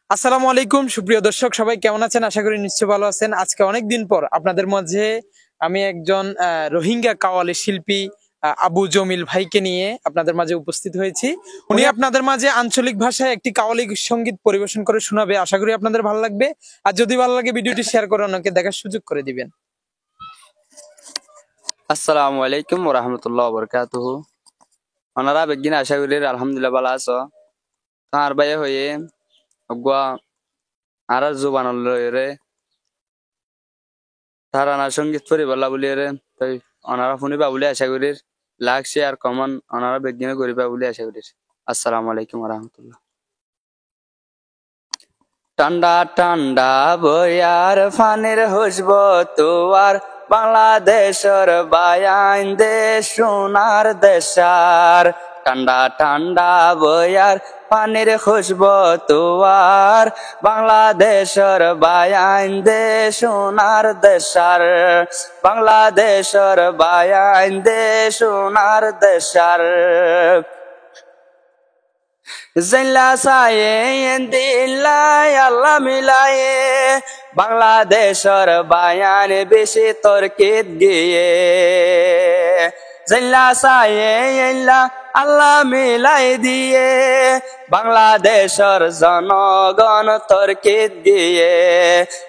আসসালামু আলাইকুম সুপ্রিয় দর্শক, সবাই কেমন আছেন? আশা করি নিশ্চয়ই ভালো আছেন। আজকে অনেকদিন পর আপনাদের মাঝে আমি একজন রোহিঙ্গা কাওয়ালি শিল্পী আবু জমিল ভাইকে নিয়ে আপনাদের মাঝে উপস্থিত হয়েছি। উনি আপনাদের মাঝে আঞ্চলিক ভাষায় একটি কাওয়ালি সঙ্গীত পরিবেশন করে শোনাবে। আশা করি আপনাদের ভালো লাগবে। আর যদি ভালো লাগে ভিডিওটি শেয়ার করে অন্যকে দেখার সুযোগ করে দিবেন। আসসালামু আলাইকুম ওয়া রাহমাতুল্লাহি ওয়া বারাকাতুহু। ওনারা বেগিন আশা করি আলহামদুলিল্লাহ ভালো আছো। তার বাইরে হয়ে অগুয়া আর জুবান লরে তার আনা সঙ্গীত পরিবলা বলি রে তাই ওনারা শুনিবা বলে আশা করি লাইক শেয়ার কমেন্ট ওনারা বেগিনে করিবা বলে আশা করি। আসসালামু আলাইকুম ওয়া রাহমাতুল্লাহ। ঠান্ডা ঠান্ডা বয়ার ফানের হুসব তোয়ার বাংলাদেশের বায়ান দেশ সোনার দেশার। ঠান্ডা ঠান্ডা বয়ার পানির খুশব তোয়ার বাংলাদেশের বায়ান দেশ সোনার দেশার। বাংলাদেশের বায়ান দেশ সোনার দেশার। জিল্লা সায়ে দিল্লাই আল্লাহ মিলায়ে বাংলাদেশের বায়ান বেশি তর্কিত গিয়ে। জিল্লা সায়ে আল্লাহ মিলাই দিয়ে বাংলাদেশের জনগণ তর্কিত গিয়ে।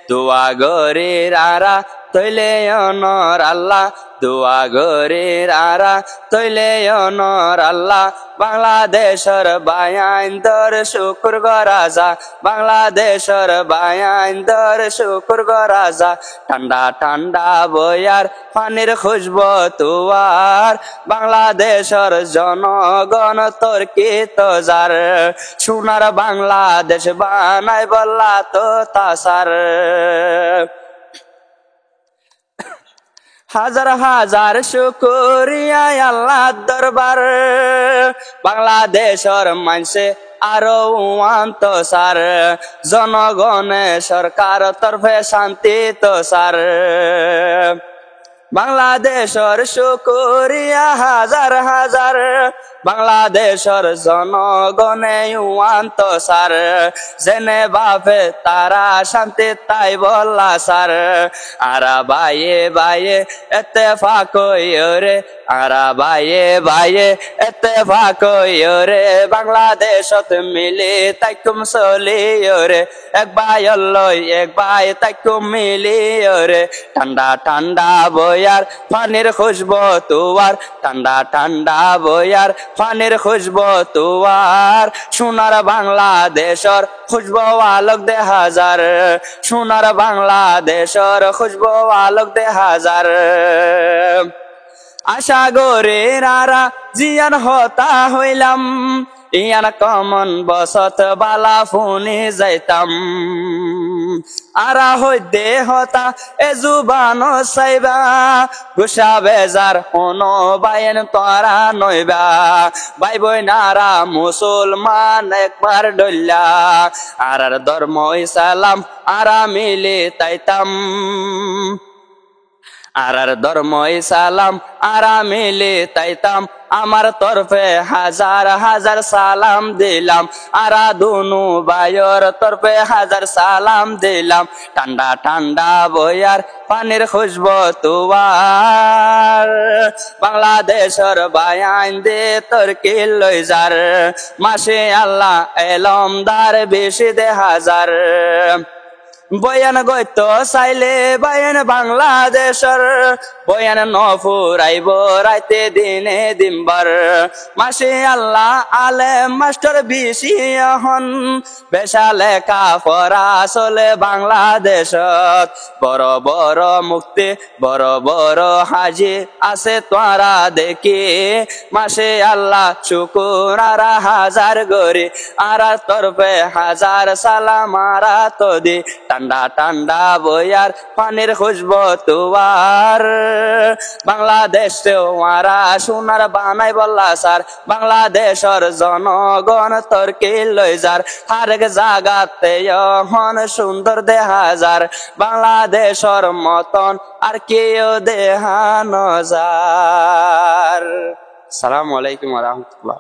দোয়া গরির আরা তৈলে অনর আল্লাহ, দোয়া গরির আরা তৈলে অনর আল্লাহ। বাংলাদেশের বায়ান দর শুকুর গরাজা, বাংলাদেশের বায়ান দর শুকুর গরাজা। ঠান্ডা ঠান্ডা বয়ার পানির খুশব তোয়ার বাংলাদেশের জনগণ তর্কিত যার। সোনার বাংলাদেশ বানাই বললা তো তাসার। হাজার হাজার শুকরিয়া আল্লাহ দরবার বাংলাদেশের মানসে আরো অন্তসার। জনগণে সরকার তরফে শান্তি তো সার। বাংলাদেশের শুকরিয়া হাজার হাজার বাংলাদেশের জনগণে অন্তসার। জেনে বাপে তারা শান্তি তাই বললা সার। আরা বাইয়ে বাইয়ে এত্তেফাক রে, আরা বাইয়ে বাইয়ে এত্তেফাক রে। বাংলাদেশত মিলি তাইকুম চলি রে, এক ভাই লই এক ভাই তাইকুম মিলি রে। ঠান্ডা ঠান্ডা বয়ার পানির খুশব তোয়ার, ঠান্ডা ঠান্ডা বয়ার পানির খুশব তোয়ার। সোনার বাংলাদেশের খুশব আলোক দে হাজার, সোনার বাংলাদেশের খুশব আলোক দে হাজার। আশা গরির আরা জিয়ান হতা হইলাম, ইয়ান কমন বসত বালা ফুনি যাইতাম। আরা হইদে হতা এ জুবান সাইবা, গুসা বেজার হনো বায়েন তোরা নইবা। ভাই বই নারা মুসলমান একবার ডল্লা, আরার ধর্ম ইসলাম আরা মিলি তাইতাম। আরার ধর্ম ইসলাম আরা মিলি তাইতাম। আমার তরফে হাজার হাজার সালাম দিলাম, আরা দুনু বায়র তরফে হাজার সালাম দিলাম। ঠান্ডা ঠান্ডা বয়ার পানির খুশব তোয়ার বাংলাদেশের বায়ান দে তর্কি লই যার। মাসে আল্লাহ এলমদার বেশি দে হাজার। বয়ান গইত চাইলে বায়ান বাংলাদেশের, বয়ান নফুরাইব রাইতে দিনে দিনবার। মাসে আল্লাহ আলেম মাস্টার বেশি হন, বেশা লেখা পড়া চলে বাংলাদেশত। বড় বড় মুক্তি বড় বড় হাজি আছে তোরা দেখি। মাসে আল্লাহ শুকুর আরা হাজার গরি, আরা তরফে হাজার সালাম আরা তো দি। ঠান্ডা ঠান্ডা বয়ার পানির খুশব তোয়ার বাংলাদেশেও আরা সোনার বানাই বললা সার। বাংলাদেশের জনগণ তর্কি লই যার, হারেক জাগাতে হন সুন্দর দেখা যার। বাংলাদেশের মতন আর কেউ দেহানো যার। সালামু আলাইকুম ওয়া রাহমাতুল্লাহ।